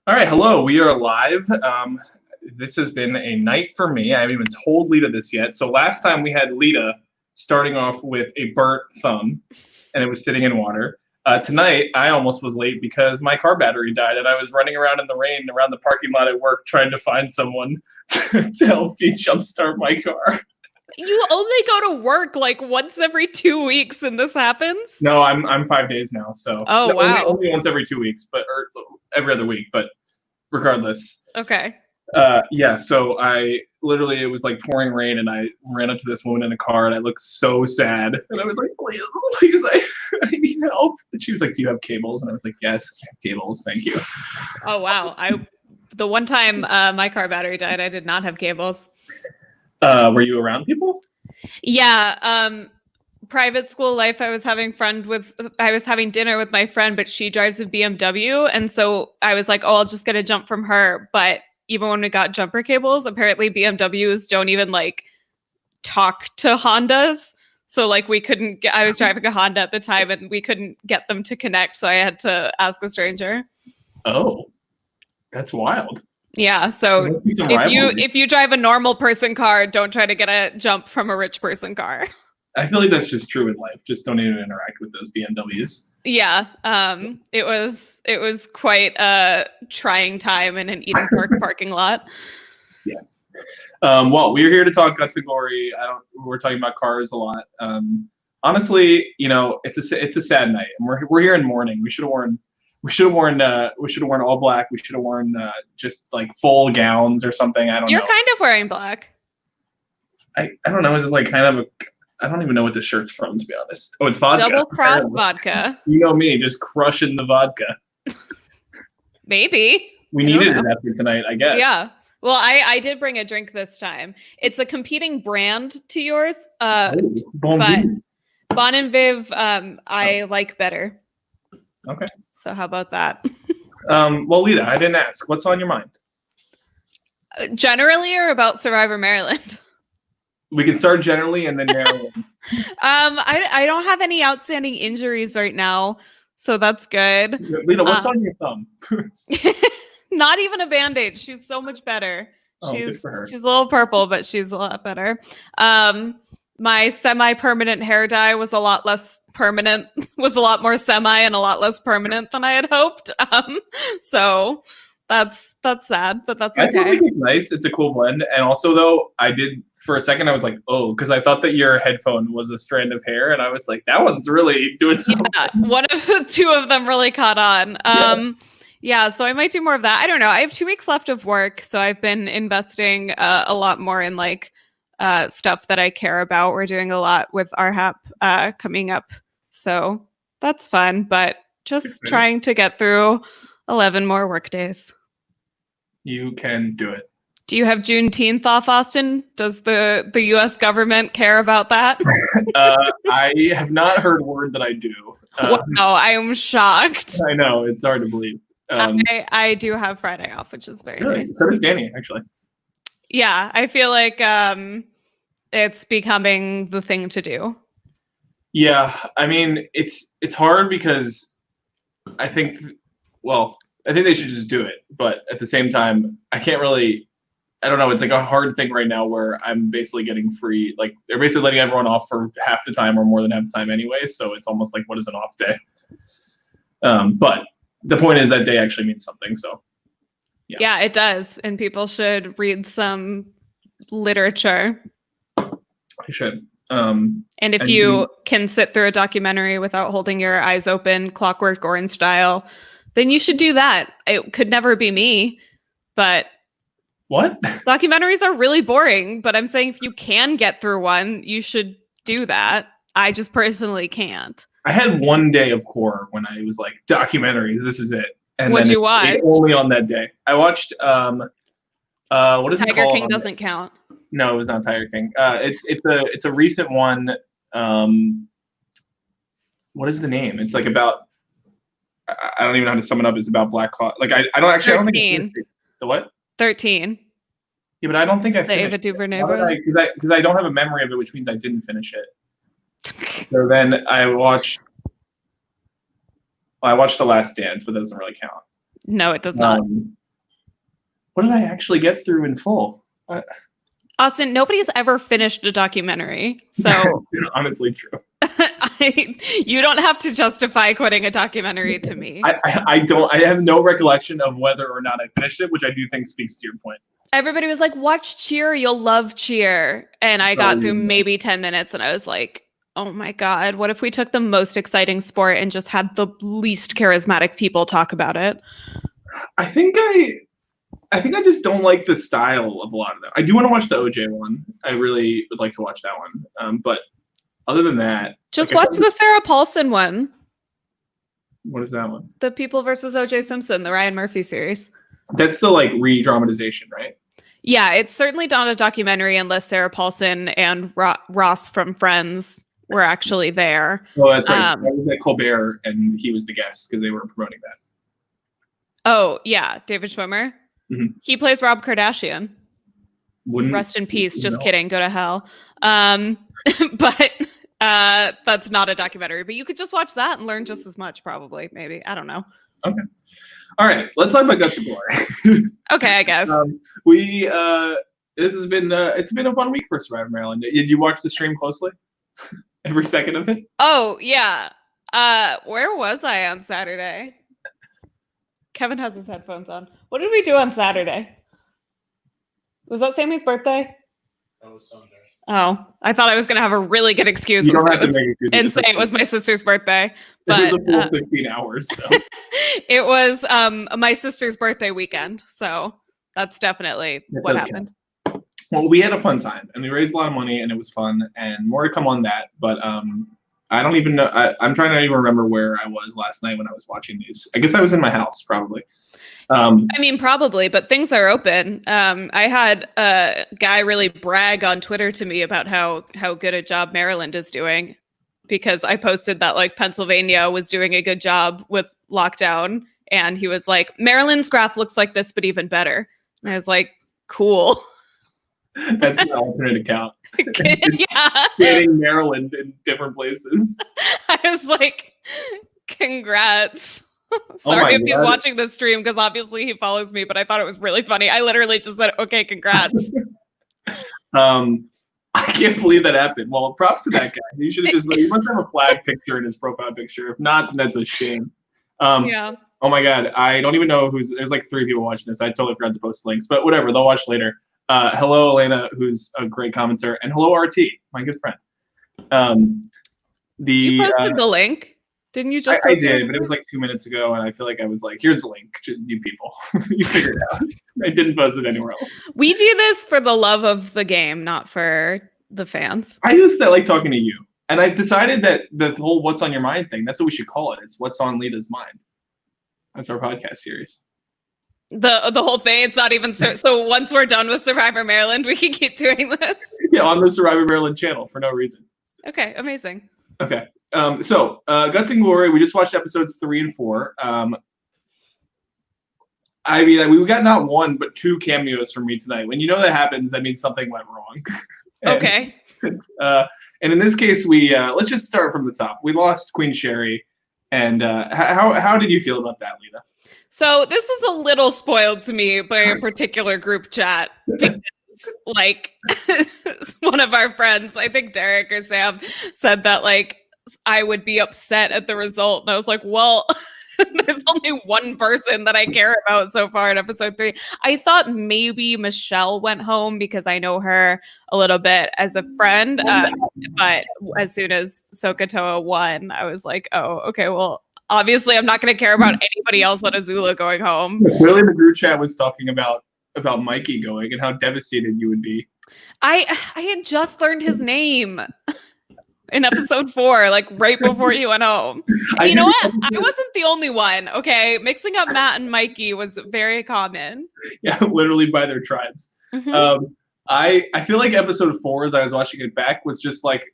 All right, hello. We are live. This has been a night for me. I haven't even told Lita this yet. So last time we had Lita starting off with a burnt thumb, and it was sitting in water. Tonight, I almost was late because my car battery died, and I was running around in the rain around the parking lot at work trying to find someone to help me jumpstart my car. You only go to work like once every 2 weeks, and this happens? No, I'm 5 days now, so Oh, no, wow. only once every 2 weeks, or every other week, but regardless. Okay. Yeah, so it was like pouring rain, and I ran up to this woman in a car, and I looked so sad, and I was like, please, I need help. And she was like, do you have cables? And I was like, yes, I have cables, thank you. Oh, wow. The one time my car battery died, I did not have cables. Were you around people? Yeah. Private school life, I was having dinner with my friend, but she drives a BMW. And so I was like, oh, I'll just get a jump from her. But even when we got jumper cables, apparently BMWs don't even like talk to Hondas. So like I was driving a Honda at the time and we couldn't get them to connect. So I had to ask a stranger. Oh, that's wild. Yeah. So if you drive a normal person car, don't try to get a jump from a rich person car. I feel like that's just true in life. Just don't even interact with those BMWs. Yeah. It was quite a trying time in an Eden Park parking lot. Yes. Well, we're here to talk guts and glory. We're talking about cars a lot. Honestly, it's a sad night, and we're here in mourning. We should have worn all black. We should have worn just like full gowns or something. I don't know. You're kind of wearing black. I don't know. Is it like kind of I don't even know what the shirt's from, to be honest. Oh, it's vodka. Double cross vodka. You know me, just crushing the vodka. Maybe. We needed it after tonight, I guess. Yeah. Well, I did bring a drink this time. It's a competing brand to yours. But Bon and Viv, I like better. Okay. So how about that? Well, Lita, I didn't ask. What's on your mind? Generally, or about Survivor Maryland? We can start generally and then Maryland. I don't have any outstanding injuries right now, so that's good. Lita, what's on your thumb? Not even a Band-Aid. She's so much better. Oh, she's good for her. She's a little purple, but she's a lot better. My semi-permanent hair dye was a lot less permanent, was a lot more semi and a lot less permanent than I had hoped. So that's sad, but that's okay. I think it's nice. It's a cool blend. And also, though, for a second, I was like, oh, because I thought that your headphone was a strand of hair. And I was like, that one's really doing something. Yeah, two of them really caught on. Yeah, so I might do more of that. I don't know. I have 2 weeks left of work. So I've been investing a lot more in like stuff that I care about. We're doing a lot with RHAP coming up. So that's fun, but just trying to get through 11 more work days. You can do it. Do you have Juneteenth off, Austin? Does the U.S. government care about that? I have not heard word that I do. Wow, I am shocked. I know, it's hard to believe. I do have Friday off, which is very nice. So does Danny, actually. Yeah, I feel like it's becoming the thing to do. Yeah, I mean, it's hard because I think they should just do it. But at the same time, I don't know. It's like a hard thing right now where I'm basically getting free. Like they're basically letting everyone off for half the time or more than half the time anyway. So it's almost like, what is an off day? But the point is that day actually means something. So yeah, it does. And people should read some literature. I should. And if you can sit through a documentary without holding your eyes open, Clockwork Orange style, then you should do that. It could never be me, but what? Documentaries are really boring, but I'm saying if you can get through one, you should do that. I just personally can't. I had one day of core when I was like, documentaries, this is it. And what'd you watch? Only on that day. I watched what is it called? Tiger King doesn't count. No, it was not Tiger King. It's a recent one. What is the name? It's like about I don't even know how to sum it up. It's about black coffee. Like I don't actually. 13. I don't think the what? 13. Yeah, but I don't think I finished. The Ava DuVernay because I don't have a memory of it, which means I didn't finish it. So then I watched The Last Dance, but that doesn't really count. No, it does not. what did I actually get through in full? Austin, nobody's ever finished a documentary, so honestly true. You don't have to justify quitting a documentary to me. I don't. I have no recollection of whether or not I finished it, which I do think speaks to your point. Everybody was like, watch Cheer, you'll love Cheer. And I got through maybe 10 minutes and I was like, oh my God, what if we took the most exciting sport and just had the least charismatic people talk about it? I think I just don't like the style of a lot of them. I do want to watch the OJ one. I really would like to watch that one. But other than that, just watch the Sarah Paulson one. What is that one? The People versus OJ Simpson, the Ryan Murphy series. That's the like re-dramatization, right? Yeah, it's certainly not a documentary unless Sarah Paulson and Ross from Friends were actually there. Oh, that's right. That was at Colbert, and he was the guest because they were promoting that. Oh, yeah. David Schwimmer. Mm-hmm. He plays Rob Kardashian. Rest in peace. Just kidding. Go to hell. But that's not a documentary. But you could just watch that and learn just as much, probably. Maybe. I don't know. Okay. All right. Let's talk about Guts and Glory. Okay, I guess. This has been it's been a fun week for Survivor Maryland. Did you watch the stream closely? Every second of it? Oh, yeah. Where was I on Saturday? Kevin has his headphones on. What did we do on Saturday? Was that Sammy's birthday? That was Sunday. Oh, I thought I was going to have a really good excuse you don't have to make excuses and say it was my sister's birthday. But it was a full 15 hours. So. It was my sister's birthday weekend. So that's definitely what happened. Count. Well, we had a fun time and we raised a lot of money and it was fun and more to come on that. But I don't even know. I'm trying to even remember where I was last night when I was watching these. I guess I was in my house probably. I mean, probably, but things are open. I had a guy really brag on Twitter to me about how good a job Maryland is doing because I posted that like Pennsylvania was doing a good job with lockdown. And he was like, Maryland's graph looks like this, but even better. And I was like, cool. That's an alternate account. Yeah. Getting Maryland in different places. I was like, congrats. Sorry if he's watching this stream because obviously he follows me, but I thought it was really funny. I literally just said, okay, congrats. I can't believe that happened. Well, props to that guy. He should have he must have a flag picture in his profile picture. If not, then that's a shame. Yeah. Oh my God. I don't even know there's like 3 people watching this. I totally forgot to post links, but whatever. They'll watch later. Hello, Elena, who's a great commenter, and hello, RT, my good friend. You posted the link. Didn't you just? I did, but it was like 2 minutes ago, and I feel like I was like, "Here's the link, just you people, you figure it out." I didn't post it anywhere else. We do this for the love of the game, not for the fans. I just like talking to you, and I decided that the whole "What's on Your Mind" thing. That's what we should call it. It's "What's on Lita's Mind." That's our podcast series. The whole thing. It's not even so. Once we're done with Survivor Maryland, we can keep doing this. Yeah, on the Survivor Maryland channel for no reason. Okay, amazing. Okay. So Guts and Glory, we just watched episodes 3 and 4. I mean, we got not 1, but 2 cameos from me tonight. When you know that happens, that means something went wrong. Okay. And in this case, we let's just start from the top. We lost Queen Sherry. And how did you feel about that, Lita? So this is a little spoiled to me by a particular group chat. Because, like, one of our friends, I think Derek or Sam, said that, like, I would be upset at the result. And I was like, well, there's only one person that I care about so far in episode 3. I thought maybe Michelle went home because I know her a little bit as a friend. But as soon as Sokatoa won, I was like, oh, okay, well, obviously I'm not going to care about anybody else but Azula going home. Clearly the group chat was talking about Mikey going and how devastated you would be. I had just learned his name. In episode 4, like right before you went home. And you know what? I wasn't the only one, okay? Mixing up Matt and Mikey was very common. Yeah, literally by their tribes. Mm-hmm. I feel like episode 4, as I was watching it back, was just like,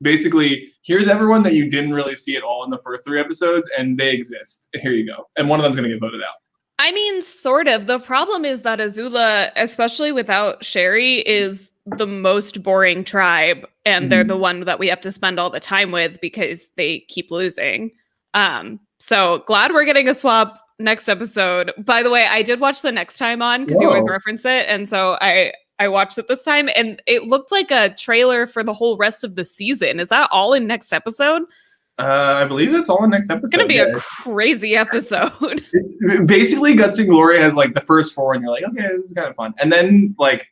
basically, here's everyone that you didn't really see at all in the first 3 episodes, and they exist. Here you go. And one of them's going to get voted out. I mean, sort of. The problem is that Azula, especially without Sherry, is the most boring tribe, and they're the one that we have to spend all the time with because they keep losing. So glad we're getting a swap next episode. By the way, I did watch the next time on because you always reference it, and so I watched it this time, and it looked like a trailer for the whole rest of the season. Is that all in next episode? I believe that's all in next episode. It's gonna be a crazy episode. Basically, Guts and Glory has like the first 4, and you're like, okay, this is kind of fun, and then like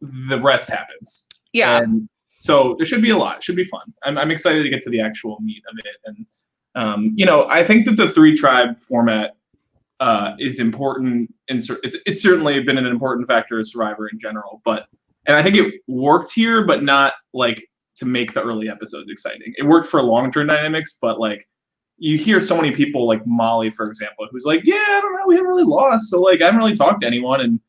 the rest happens. Yeah. And so there should be a lot. It should be fun. I'm excited to get to the actual meat of it, and I think that the 3-tribe format is important. It's certainly been an important factor of Survivor in general, and I think it worked here, but not like to make the early episodes exciting. It worked for long-term dynamics, but like you hear so many people like Molly, for example, who's like, yeah, I don't know, we haven't really lost, so like I haven't really talked to anyone, and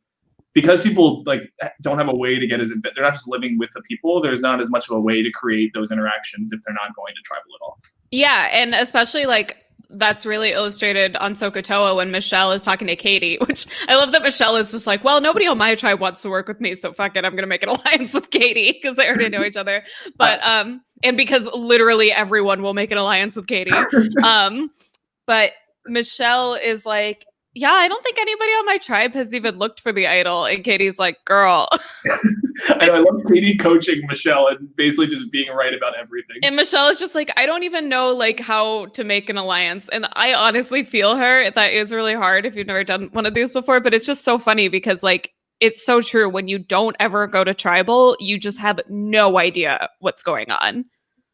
because people like don't have a way to get they're not just living with the people, there's not as much of a way to create those interactions if they're not going to tribal at all. Yeah, and especially like that's really illustrated on Sokatoa when Michelle is talking to Katie, which I love that Michelle is just like, well, nobody on my tribe wants to work with me, so fuck it, I'm gonna make an alliance with Katie because they already know each other. But and because literally everyone will make an alliance with Katie. But Michelle is like, yeah, I don't think anybody on my tribe has even looked for the idol. And Katie's like, girl. I love Katie coaching Michelle and basically just being right about everything. And Michelle is just like, I don't even know like how to make an alliance. And I honestly feel her. That is really hard if you've never done one of these before. But it's just so funny because like, it's so true. When you don't ever go to tribal, you just have no idea what's going on.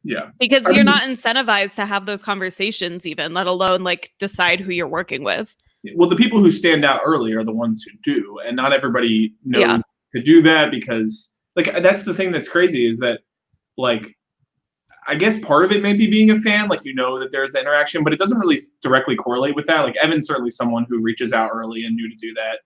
Yeah. Because you're not incentivized to have those conversations even, let alone like decide who you're working with. Well, the people who stand out early are the ones who do, and not everybody knows to do that because, like, that's the thing that's crazy is that, like, I guess part of it may be being a fan, like, that there's the interaction, but it doesn't really directly correlate with that. Like, Evan's certainly someone who reaches out early and knew to do that.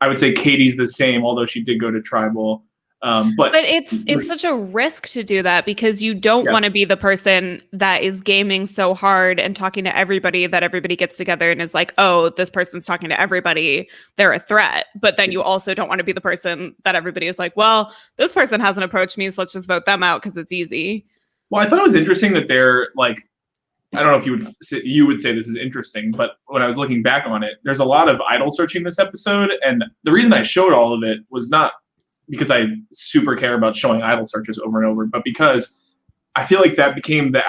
I would say Katie's the same, although she did go to tribal. But it's such a risk to do that because you don't want to be the person that is gaming so hard and talking to everybody that everybody gets together and is like, oh, this person's talking to everybody, they're a threat. But then you also don't want to be the person that everybody is like, well, this person hasn't approached me, so let's just vote them out because it's easy. Well, I thought it was interesting that they're like, I don't know if you would say this is interesting, but when I was looking back on it, there's a lot of idol searching this episode, and the reason I showed all of it was not because I super care about showing idol searches over and over, but because I feel like that became the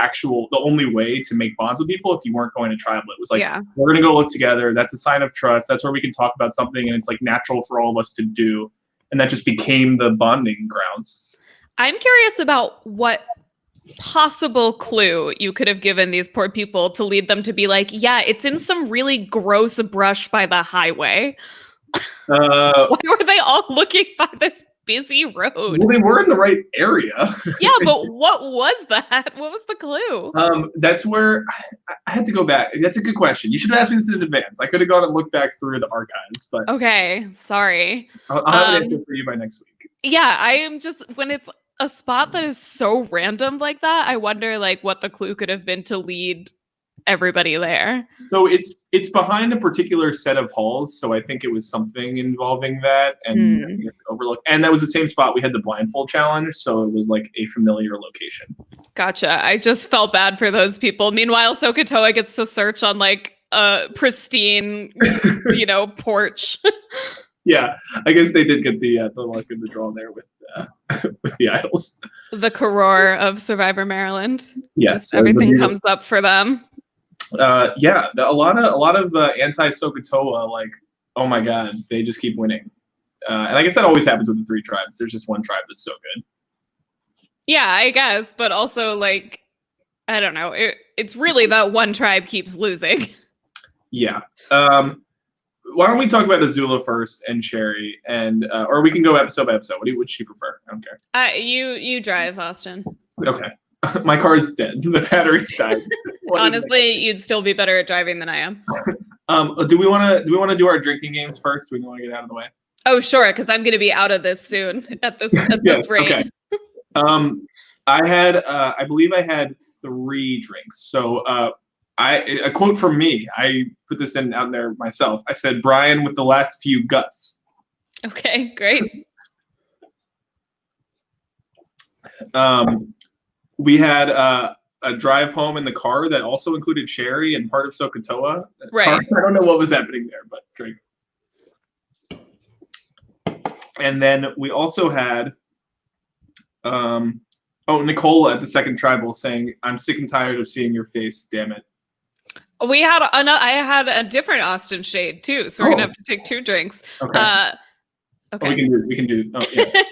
only way to make bonds with people if you weren't going to tribal. It was like, we're going to go look together. That's a sign of trust. That's where we can talk about something, and it's like natural for all of us to do. And that just became the bonding grounds. I'm curious about what possible clue you could have given these poor people to lead them to be like, yeah, it's in some really gross brush by the highway. Why were they all looking by this busy road? Well, they were in the right area. Yeah, but what was that? What was the clue? That's where I had to go back. That's a good question. You should have asked me this in advance. I could have gone and looked back through the archives, but okay, sorry. I'll have an answer for you by next week. Yeah, I am just when it's a spot that is so random like that, I wonder like what the clue could have been to lead everybody there. So it's behind a particular set of halls, so I think it was something involving that and overlook. And that was the same spot we had the blindfold challenge, so it was like a familiar location. Gotcha. I just felt bad for those people. Meanwhile, Sokatoa gets to search on like a pristine, porch. Yeah, I guess they did get the luck of the draw there with the idols. The Karor of Survivor Maryland. Yes, so everything comes up for them. A lot of anti-Sokatoa, like, oh my god, they just keep winning. And I guess that always happens with the 3 tribes. There's just one tribe that's so good. Yeah, I guess, but also like, I don't know. It's really that one tribe keeps losing. Yeah. Why don't we talk about Azula first and Sherry, and or we can go episode by episode. Would she prefer? I don't care. You drive, Austin. Okay. My car is dead. The battery's died. Honestly, you'd still be better at driving than I am. Do we want to do our drinking games first? Do we want to get out of the way? Oh, sure, because I'm going to be out of this soon at this this rate. Okay. I believe I had 3 drinks. So a quote from me. I put this out there myself. I said, "Brian with the last few guts." Okay, great. We had a drive home in the car that also included Sherry and part of Sokatoa. Right. I don't know what was happening there, but drink. And then we also had, Nicola at the second tribal saying, "I'm sick and tired of seeing your face. Damn it." I had a different Austin shade too, so we're gonna have to take 2 drinks. Okay. Okay. We can do. Oh, yeah.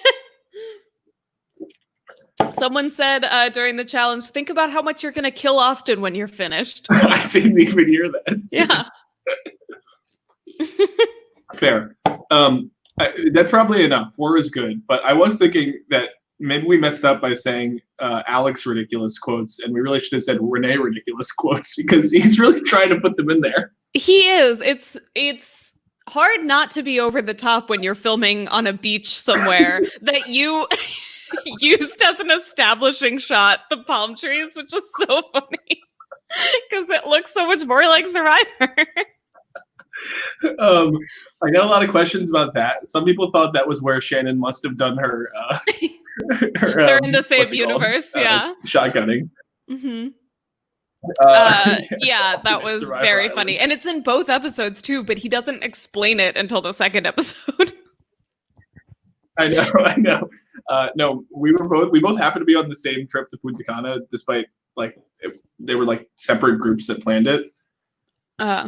Someone said during the challenge, think about how much you're going to kill Austin when you're finished. I didn't even hear that. Yeah. Fair. That's probably enough. 4 is good. But I was thinking that maybe we messed up by saying Alex ridiculous quotes, and we really should have said Renee ridiculous quotes because he's really trying to put them in there. He is. It's hard not to be over the top when you're filming on a beach somewhere that you used as an establishing shot the palm trees, which was so funny because it looks so much more like Survivor. I got a lot of questions about that. Some people thought that was where Shannon must have done her. They're in the same universe, yeah. Shotgunning. Mm-hmm. Yeah, that was Survivor very Island. funny, and it's in both episodes too. But he doesn't explain it until the second episode. I know. No, we both happened to be on the same trip to Punta Cana, despite they were like separate groups that planned it.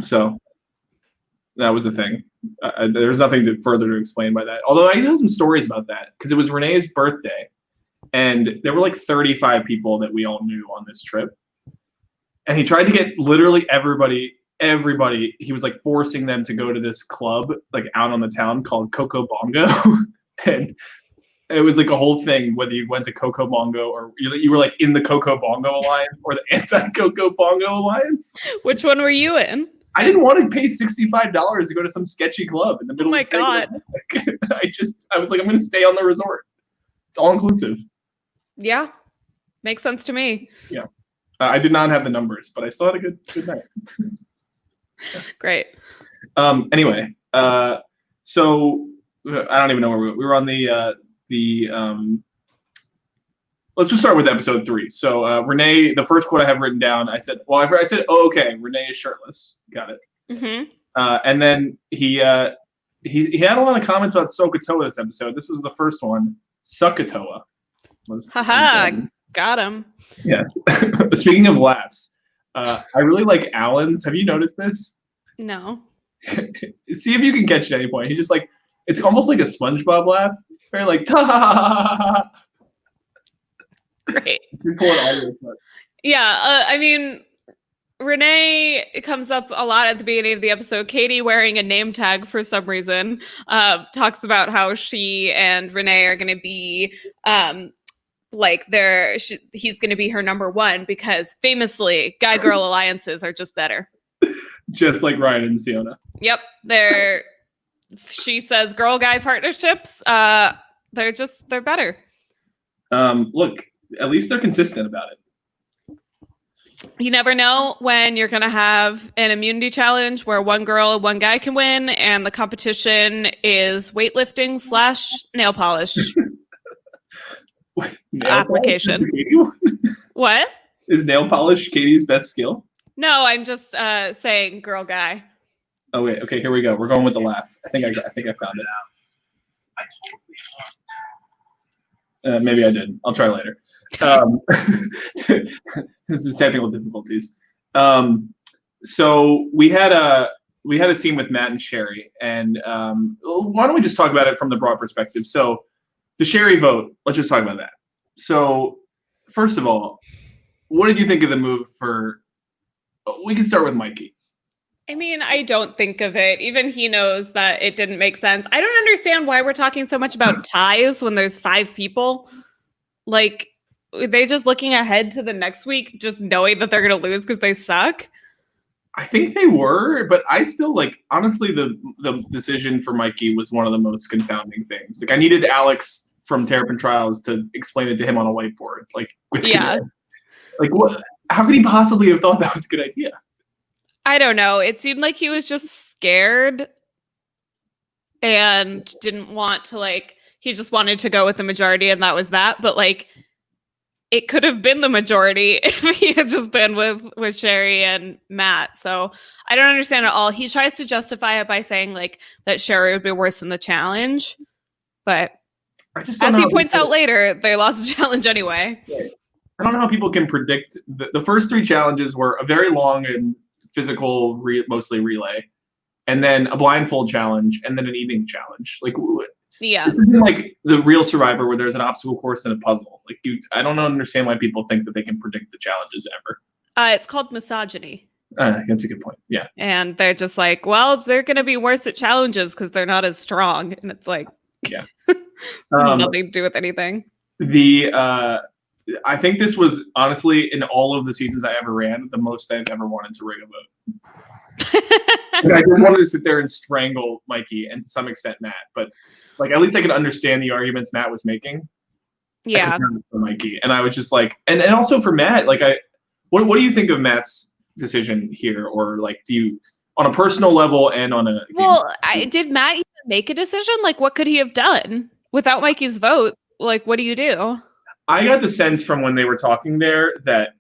So that was the thing. There's nothing further to explain by that. Although I know some stories about that because it was Renee's birthday, and there were like 35 people that we all knew on this trip, and he tried to get literally everybody. He was like forcing them to go to this club like out on the town called Coco Bongo. And it was like a whole thing, whether you went to Coco Bongo or you were like in the Coco Bongo Alliance or the anti-Coco Bongo Alliance. Which one were you in? I didn't want to pay $65 to go to some sketchy club in the middle. Oh my of the God. I was like, I'm going to stay on the resort. It's all inclusive. Yeah. Makes sense to me. Yeah. I did not have the numbers, but I still had a good night. Great. Anyway, so I don't even know where we were on the let's just start with episode 3. So Renee, the first quote I have written down, I said, "Oh, okay, Renee is shirtless." Got it. Mm-hmm. And then he had a lot of comments about Sokatoa this episode. This was the first one. Sokatoa. Haha, got him. Yeah. Speaking of laughs, I really like Alan's. Have you noticed this? No. See if you can catch it at any point. He's just like, it's almost like a SpongeBob laugh. It's very like, ta. Great. Yeah, I mean, Renee comes up a lot at the beginning of the episode. Katie, wearing a name tag for some reason, talks about how she and Renee are going to be he's going to be her number 1 because famously, guy-girl alliances are just better. Just like Ryan and Siona. Yep, she says girl-guy partnerships, they're better. Look, at least they're consistent about it. You never know when you're going to have an immunity challenge where one girl and one guy can win, and the competition is weightlifting / nail polish application. What? Is nail polish Katie's best skill? No, I'm just saying girl guy. Oh wait, okay, here we go. We're going with the laugh. I think I found it. Maybe I did. I'll try later. This is technical difficulties. So we had a scene with Matt and Sherry, and why don't we just talk about it from the broad perspective? So the Sherry vote. Let's just talk about that. So first of all, what did you think of the move for? We can start with Mikey. I mean, I don't think of it. Even he knows that it didn't make sense. I don't understand why we're talking so much about ties when there's 5 people. Like, are they just looking ahead to the next week, just knowing that they're going to lose because they suck? I think they were, but I still honestly, the decision for Mikey was one of the most confounding things. Like, I needed Alex from Terrapin Trials to explain it to him on a whiteboard. What? How could he possibly have thought that was a good idea? I don't know. It seemed like he was just scared and didn't want to he just wanted to go with the majority and that was that. But it could have been the majority if he had just been with Sherry and Matt. So I don't understand at all. He tries to justify it by saying like that Sherry would be worse than the challenge, but as he points out later, they lost the challenge anyway. Right. I don't know how people can predict. The first 3 challenges were a very long and physical, mostly relay, and then a blindfold challenge, and then an eating challenge. Like, yeah, like the real Survivor where there's an obstacle course and a puzzle. Like, I don't understand why people think that they can predict the challenges ever. It's called misogyny. That's a good point. Yeah, and they're just like, well, they're going to be worse at challenges because they're not as strong, and it's like, yeah, nothing to do with anything. I think this was honestly, in all of the seasons I ever ran, the most I've ever wanted to rig a vote. I just wanted to sit there and strangle Mikey and to some extent Matt, but like at least I could understand the arguments Matt was making. Yeah, for Mikey, and I was just like, and also for Matt, like what do you think of Matt's decision here, or like do you on a personal level and on a did Matt even make a decision? Like, what could he have done without Mikey's vote? Like, what do you do? I got the sense from when they were talking there that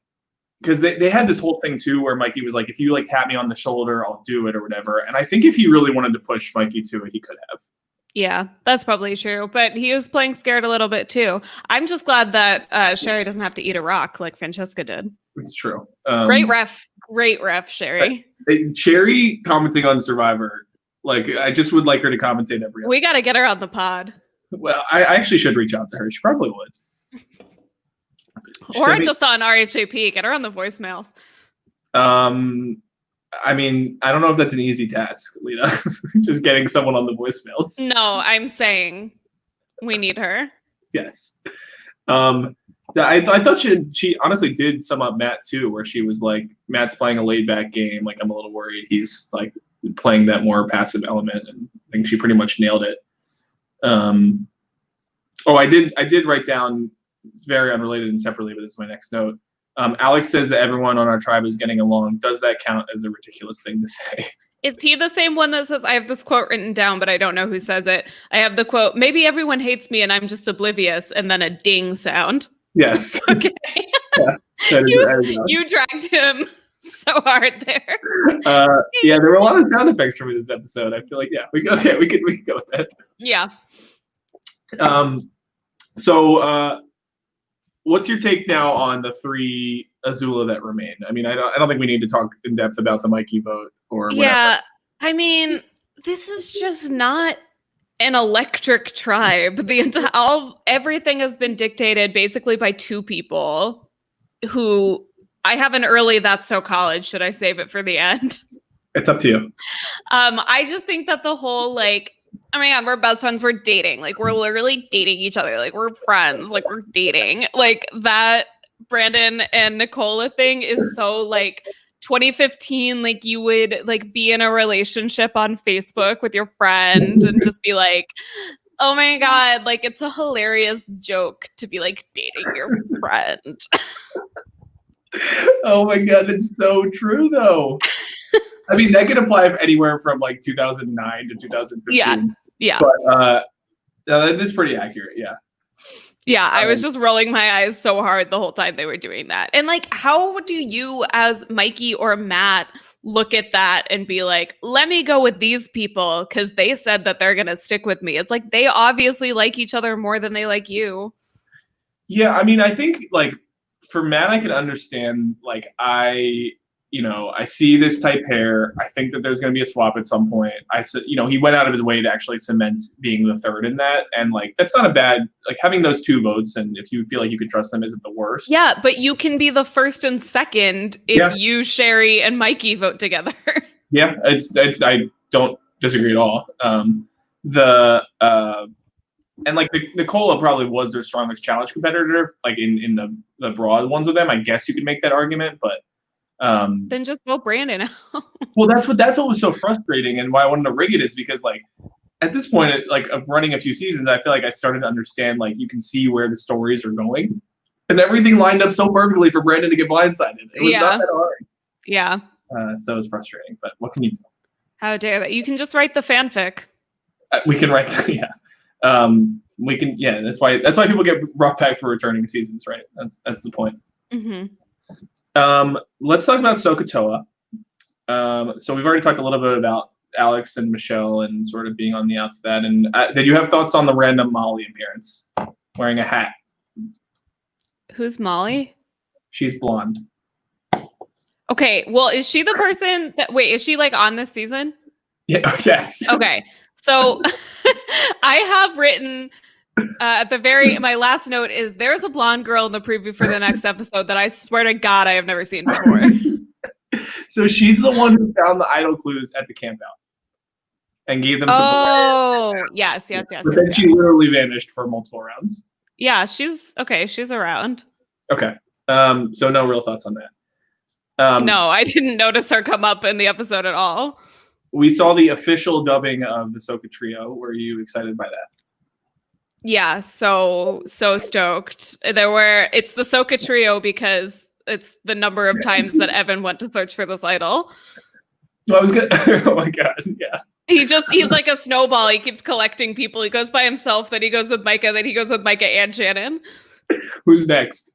because they had this whole thing too where Mikey was like, if you like tap me on the shoulder, I'll do it or whatever. And I think if he really wanted to push Mikey to it, he could have. Yeah, that's probably true. But he was playing scared a little bit too. I'm just glad that Sherry doesn't have to eat a rock like Francesca did. It's true. Great ref, Sherry. Sherry commenting on Survivor. Like, I just would like her to commentate every episode. We got to get her on the pod. Well, I actually should reach out to her. She probably would. Or just on RHAP. Get her on the voicemails. I mean, I don't know if that's an easy task, Lita. Just getting someone on the voicemails. No, I'm saying we need her. Yes. I thought she honestly did sum up Matt too, where she was like, Matt's playing a laid back game. Like, I'm a little worried he's like playing that more passive element, and I think she pretty much nailed it. I did write down, it's very unrelated and separately, but this is my next note. Alex says that everyone on our tribe is getting along. Does that count as a ridiculous thing to say? Is he the same one that says, I have this quote written down, but I don't know who says it. I have the quote, maybe everyone hates me and I'm just oblivious, and then a ding sound. Yes. Okay. Yeah, you dragged him so hard there. Yeah, there were a lot of sound effects for me this episode. I feel like, yeah, we could go with that. Yeah. So what's your take now on the 3 Azula that remain? I mean, I don't think we need to talk in depth about the Mikey vote or whatever. Yeah, I mean, this is just not an electric tribe. Everything has been dictated basically by 2 people who I have an early That's So College. Should I save it for the end? It's up to you. I just think that the whole like, oh my God, we're best friends, we're dating. Like, we're literally dating each other. Like, we're friends. Like, we're dating. Like, that Brandon and Nicola thing is so, like, 2015, like, you would, like, be in a relationship on Facebook with your friend and just be like, oh my God, like, it's a hilarious joke to be, like, dating your friend. Oh my God, it's so true, though. I mean, that could apply anywhere from, like, 2009 to 2015. Yeah. But that is pretty accurate, yeah. Yeah, I was just rolling my eyes so hard the whole time they were doing that. And like, how do you as Mikey or Matt look at that and be like, let me go with these people because they said that they're going to stick with me? It's like, they obviously like each other more than they like you. Yeah, I mean, I think like for Matt, I can understand, like, I see this type pair. I think that there's going to be a swap at some point. I said, he went out of his way to actually cement being the third in that. And like, that's not a bad, like having those 2 votes. And if you feel like you could trust them, isn't the worst. Yeah. But you can be the first and second if you, Sherry and Mikey vote together. Yeah. I don't disagree at all. And like Nicola probably was their strongest challenge competitor, like in the broad ones of them. I guess you could make that argument, but then just vote Brandon out. Well, that's what was so frustrating, and why I wanted to rig it is because like at this point, of running a few seasons, I feel like I started to understand, like, you can see where the stories are going, and everything lined up so perfectly for Brandon to get blindsided. It was not that hard. Yeah. So it was frustrating, but what can you do? How dare that? You can just write the fanfic. We can write that. Yeah. We can, yeah. That's why people get rough pack for returning seasons, right? That's the point. Let's talk about Sokatoa. So we've already talked a little bit about Alex and Michelle and sort of being on the outs of that. And did you have thoughts on the random Molly appearance, wearing a hat? Who's Molly? She's blonde. Okay, well, is she the person that? Wait, is she like on this season? Yeah. Yes. Okay, so I have written at the very. My last note is there's a blonde girl in the preview for the next episode that I swear to God I have never seen before. So she's the one who found the idol clues at the camp out and gave them to Oh, yes. But then she literally vanished for multiple rounds. Yeah, she's okay. She's around. Okay. So no real thoughts on that. No, I didn't notice her come up in the episode at all. We saw the official dubbing of the Soka Trio. Were you excited by that? Yeah, so stoked. It's the Soka Trio because it's the number of times that Evan went to search for this idol. Well, I was good. Oh my God, yeah. He's like a snowball. He keeps collecting people. He goes by himself, then he goes with Micah, then he goes with Micah and Shannon. Who's next?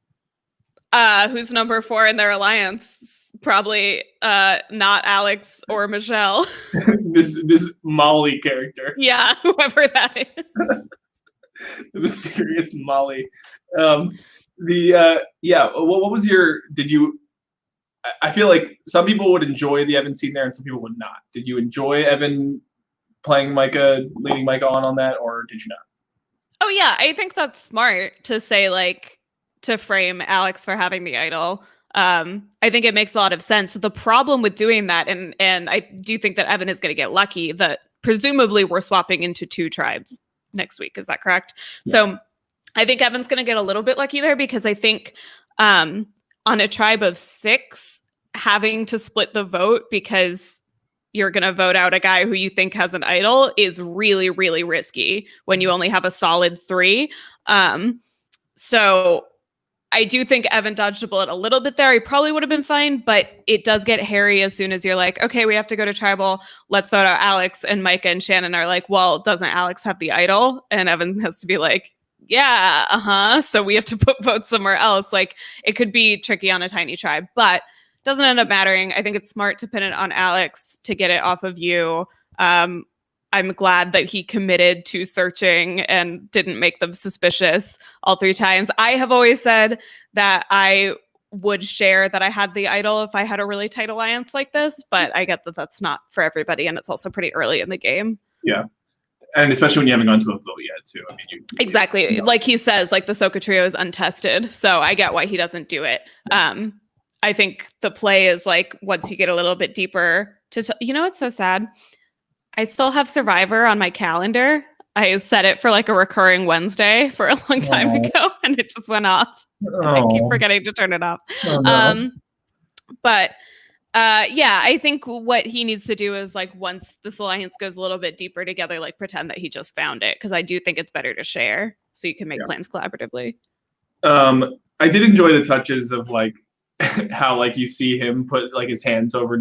Who's number 4 in their alliance? Probably not Alex or Michelle. this Molly character. Yeah, whoever that is. The mysterious Molly. What was your? Did you? I feel like some people would enjoy the Evan scene there, and some people would not. Did you enjoy Evan playing Micah, leading Micah on that, or did you not? Oh yeah, I think that's smart to say, like, to frame Alex for having the idol. I think it makes a lot of sense. The problem with doing that, and I do think that Evan is going to get lucky that presumably we're swapping into 2 tribes next week. Is that correct? Yeah. So I think Evan's going to get a little bit lucky there because I think on a tribe of 6, having to split the vote because you're going to vote out a guy who you think has an idol is really, really risky when you only have a solid 3. So I do think Evan dodged a bullet a little bit there. He probably would have been fine, but it does get hairy as soon as you're like, okay, we have to go to tribal. Let's vote out Alex. And Micah and Shannon are like, well, doesn't Alex have the idol? And Evan has to be like, yeah, so we have to put votes somewhere else. Like, it could be tricky on a tiny tribe, but doesn't end up mattering. I think it's smart to pin it on Alex to get it off of you. I'm glad that he committed to searching and didn't make them suspicious all 3 times. I have always said that I would share that I had the idol if I had a really tight alliance like this, but I get that that's not for everybody, and it's also pretty early in the game. Yeah. And especially when you haven't gone to a vote yet, too. I mean, exactly. You know. Like he says, like the Soka Trio is untested, so I get why he doesn't do it. I think the play is like once you get a little bit deeper it's so sad. I still have Survivor on my calendar. I set it for like a recurring Wednesday for a long time ago, and it just went off. I keep forgetting to turn it off. But I think what he needs to do is like once this alliance goes a little bit deeper together, like pretend that he just found it, because I do think it's better to share so you can make plans collaboratively. I did enjoy the touches of like how like you see him put like his hands over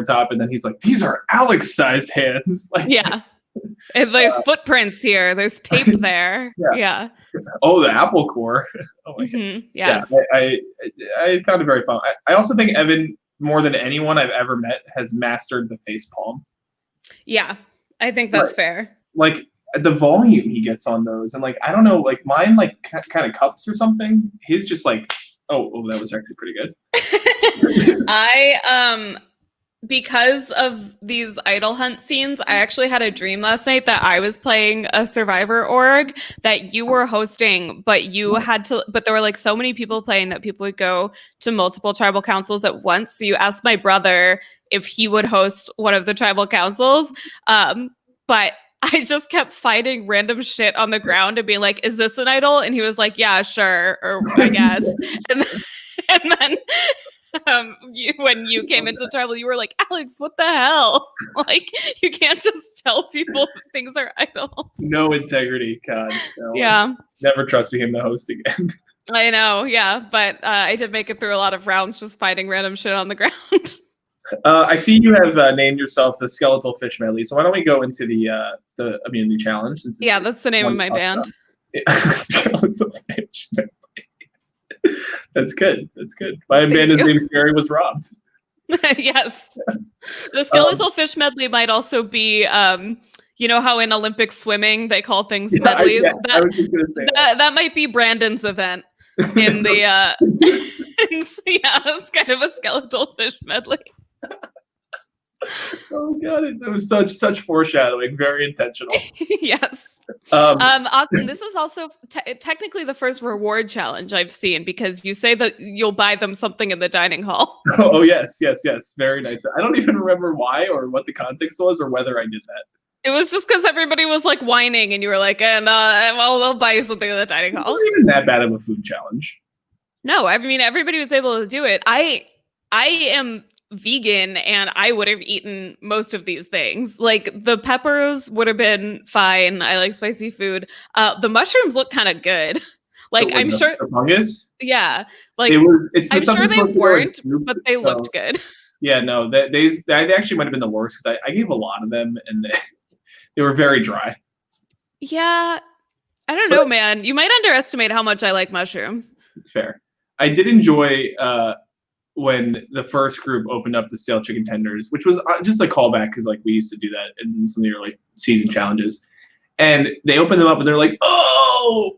top, and then he's like, these are Alex-sized hands. Like, yeah. And there's footprints here. There's tape there. Yeah. Oh, the apple core. Oh my God. Yes. Yeah, I found it very fun. I also think Evan, more than anyone I've ever met, has mastered the face palm. Yeah, I think that's fair. Like the volume he gets on those, and like I don't know, like mine like kind of cups or something. His just like oh, that was actually pretty good. Because of these idol hunt scenes, I actually had a dream last night that I was playing a Survivor org that you were hosting, but there were like so many people playing that people would go to multiple tribal councils at once. So you asked my brother if he would host one of the tribal councils. But I just kept finding random shit on the ground and being like, is this an idol? And he was like, yeah, sure. Or I guess. and then when you came into trouble, you were like, Alex, what the hell? Like, you can't just tell people things are idols. No integrity, God. No. Yeah. Never trusting him to host again. I know, yeah. But I did make it through a lot of rounds just finding random shit on the ground. I see you have named yourself the Skeletal Fish Medley. So why don't we go into the immunity challenge? Yeah, that's the name of my band. Skeletal fish medley. That's good. That's good. My band's name Sherry was robbed. Yes. The skeletal fish medley might also be, you know how in Olympic swimming they call things medleys? Yeah, I was just gonna say that might be Brandon's event in the, yeah, it's kind of a skeletal fish medley. Oh god, it was such foreshadowing, very intentional. Yes. Austin, this is also technically the first reward challenge I've seen, because you say that you'll buy them something in the dining hall. Oh yes, very nice. I don't even remember why or what the context was or whether I did that. It was just because everybody was like whining, and you were like, "And well, they'll buy you something in the dining hall." It wasn't even that bad of a food challenge. No, I mean everybody was able to do it. I am vegan, and I would have eaten most of these things. Like the peppers would have been fine. I like spicy food. The mushrooms look kind of good. Like I'm sure. Fungus? Yeah, like I'm sure they weren't, but they looked good. Yeah, no, that actually might have been the worst, because I gave a lot of them, and they were very dry. Yeah, I don't know, man. You might underestimate how much I like mushrooms. It's fair. I did enjoy when the first group opened up the stale chicken tenders, which was just a callback, because like we used to do that in some of the early season challenges, and they opened them up and they're like, oh,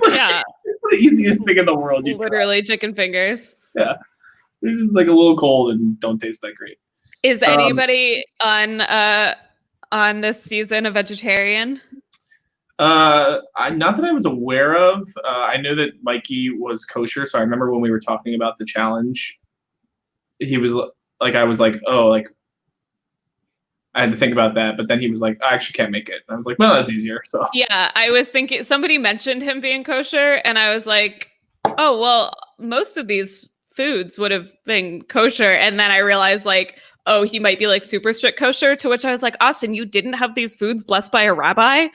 yeah, it's the easiest thing in the world. Literally chicken fingers. Yeah, they're just like a little cold and don't taste that great. Is anybody on this season a vegetarian? Not that I was aware of. I know that Mikey was kosher, so I remember when we were talking about the challenge, he was like, I was like, oh, like I had to think about that, but then he was like, I actually can't make it. And I was like, well, that's easier. So yeah, I was thinking somebody mentioned him being kosher, and I was like, oh, well, most of these foods would have been kosher, and then I realized like, oh, he might be like super strict kosher, to which I was like, Austin, you didn't have these foods blessed by a rabbi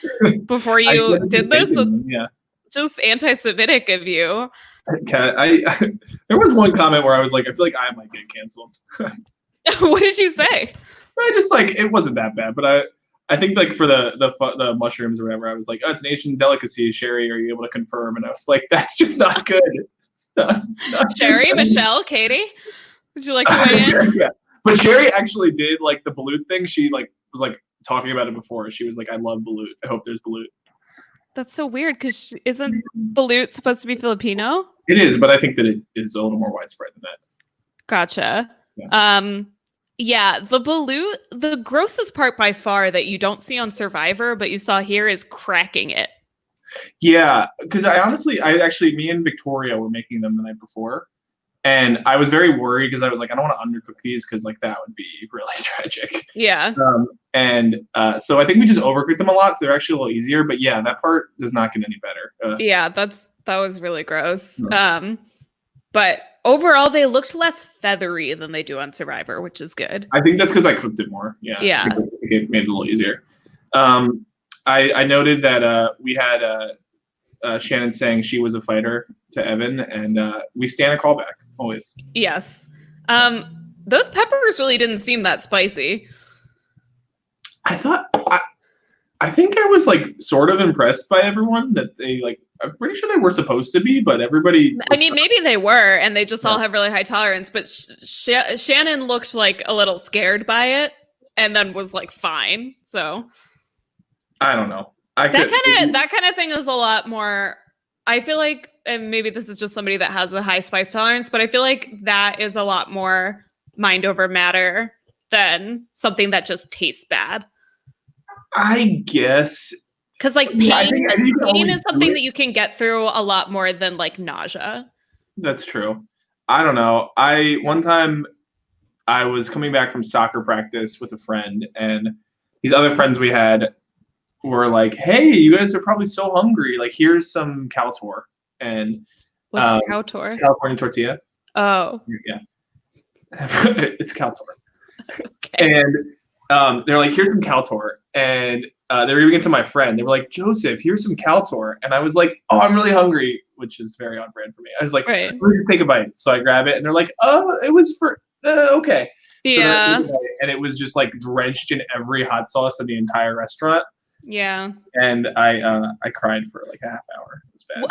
before you did this? Yeah. Just anti-Semitic of you. There was one comment where I was like, I feel like I might get canceled. What did you say? I just like, it wasn't that bad, but I think like for the mushrooms or whatever, I was like, oh, it's an Asian delicacy. Sherry, are you able to confirm? And I was like, that's just not good. It's not Sherry, good. Michelle, Katie, would you like to weigh in? Yeah. But Sherry actually did like the balut thing. She like was like talking about it before. She was like, I love balut. I hope there's balut. That's so weird, because isn't balut supposed to be Filipino? It is, but I think that it is a little more widespread than that. Gotcha. Yeah. Yeah, the balut, the grossest part by far that you don't see on Survivor, but you saw here, is cracking it. Yeah, because me and Victoria were making them the night before. And I was very worried, because I was like, I don't want to undercook these, because like that would be really tragic. Yeah. So I think we just overcooked them a lot, so they're actually a little easier. But yeah, that part does not get any better. Yeah, that was really gross. No. But overall, they looked less feathery than they do on Survivor, which is good. I think that's because I cooked it more. Yeah. Yeah. It made it a little easier. I noted that we had Shannon saying she was a fighter to Evan, and we stand a callback always. Yes. Those peppers really didn't seem that spicy. I think I was like sort of impressed by everyone that they like. I'm pretty sure they were supposed to be, but everybody. I mean, maybe they were, and they just all have really high tolerance. But Shannon looked like a little scared by it, and then was like fine. So I don't know. That kind of thing is a lot more. I feel like, and maybe this is just somebody that has a high spice tolerance, but I feel like that is a lot more mind over matter than something that just tastes bad. I guess. Because like pain is something that you can get through a lot more than like nausea. That's true. I don't know. One time I was coming back from soccer practice with a friend, and these other friends we had were like, hey, you guys are probably so hungry. Like, here's some Kaltor. And what's Kaltor? California tortilla. Oh. Yeah. It's Kaltor. Okay. And they're like, here's some Kaltor. And they were giving it to my friend. They were like, Joseph, here's some Kaltor. And I was like, oh, I'm really hungry, which is very on brand for me. I was like, right. Let me just take a bite. So I grab it, and they're like, oh, it was for, okay. Yeah. So and it was just like drenched in every hot sauce in the entire restaurant. Yeah. And I cried for like a half hour. It was bad.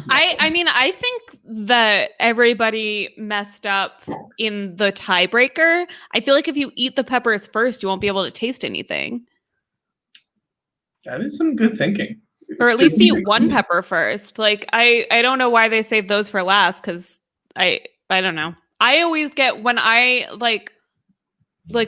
I mean, I think that everybody messed up in the tiebreaker. I feel like if you eat the peppers first, you won't be able to taste anything. That is some good thinking. Or at least eat one pepper first. Like I don't know why they save those for last, because I don't know. I always get when I like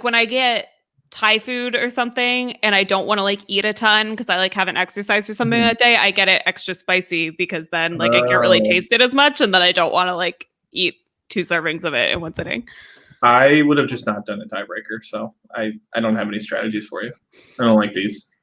when I get Thai food or something and I don't want to like eat a ton because I like haven't exercised or something that day, I get it extra spicy because then like I can't really taste it as much, and then I don't want to like eat 2 servings of it in one sitting. I would have just not done a tiebreaker, so I don't have any strategies for you. I don't like these.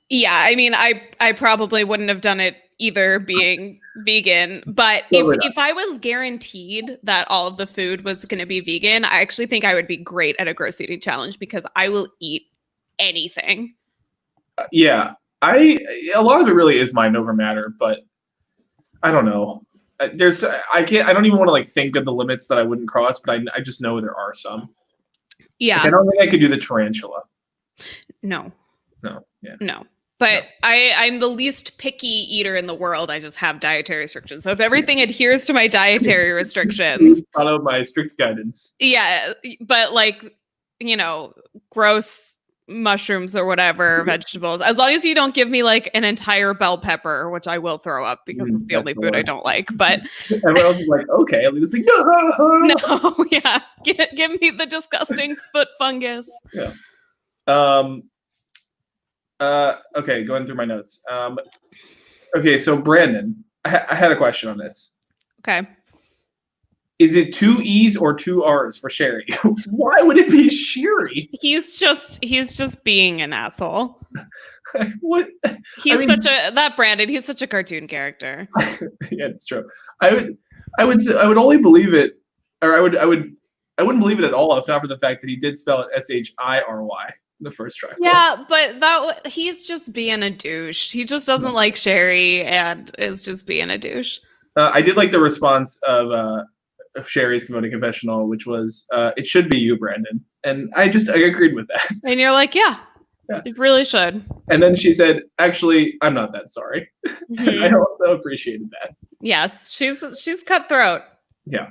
Yeah, I mean, I probably wouldn't have done it either, being vegan. But if I was guaranteed that all of the food was going to be vegan, I actually think I would be great at a gross eating challenge because I will eat anything. Yeah, a lot of it really is mind over matter, but I don't know. I don't even want to like think of the limits that I wouldn't cross, but I just know there are some. Yeah, like, I don't think I could do the tarantula. No. Yeah. No. But no. I'm the least picky eater in the world. I just have dietary restrictions. So if everything adheres to my dietary restrictions, follow my strict guidance. Yeah, but like, gross mushrooms or whatever, vegetables, as long as you don't give me like an entire bell pepper, which I will throw up because it's the only food I don't like. But everyone else is like, okay, at least like, no, yeah, give me the disgusting foot fungus. Yeah. Okay, going through my notes. Okay, so Brandon, I had a question on this. Okay. Is it 2 E's or 2 R's for Sherry? Why would it be Sherry? He's just being an asshole. What? He's Brandon. He's such a cartoon character. Yeah, it's true. I would only believe it, or I wouldn't believe it at all if not for the fact that he did spell it Shiry. The first try. Yeah, but he's just being a douche. He just doesn't like Sherry and is just being a douche. I did like the response of Sherry's Comedy Confessional, which was, "It should be you, Brandon," and I agreed with that. And you're like, yeah, it really should. And then she said, "Actually, I'm not that sorry." Mm-hmm. I also appreciated that. Yes, she's cutthroat. Yeah.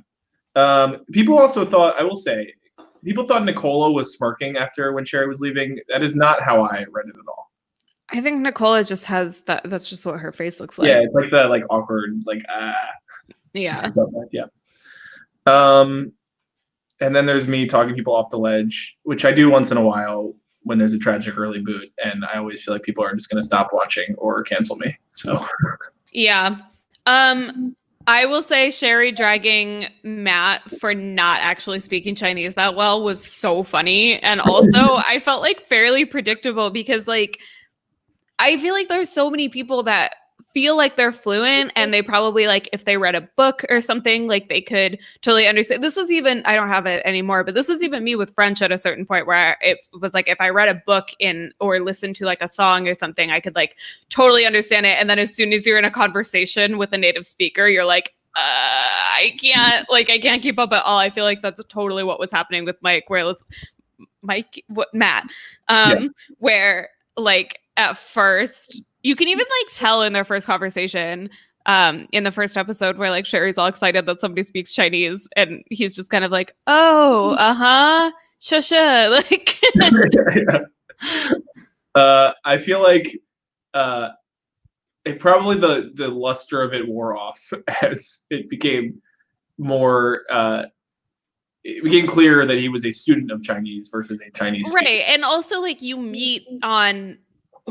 People also thought, I will say, people thought Nicola was smirking when Sherry was leaving. That is not how I read it at all. I think Nicola just has that. That's just what her face looks like. Yeah, it's like the awkward, Yeah. Yeah. And then there's me talking people off the ledge, which I do once in a while when there's a tragic early boot, and I always feel like people are just going to stop watching or cancel me. So. Yeah. I will say Sherry dragging Matt for not actually speaking Chinese that well was so funny. And also I felt like fairly predictable because like, I feel like there's so many people that feel like they're fluent and they probably like, if they read a book or something, like they could totally understand. This was even, I don't have it anymore, but this was even me with French at a certain point where it was like, if I read a book or listened to like a song or something, I could like totally understand it. And then as soon as you're in a conversation with a native speaker, you're like, I can't keep up at all. I feel like that's totally what was happening with Matt, where like at first, you can even like tell in their first conversation, in the first episode where like Sherry's all excited that somebody speaks Chinese and he's just kind of like, oh, sure. Like, I feel like it probably the luster of it wore off as it became more. It became clear that he was a student of Chinese versus a Chinese speaker. Right, and also like you meet on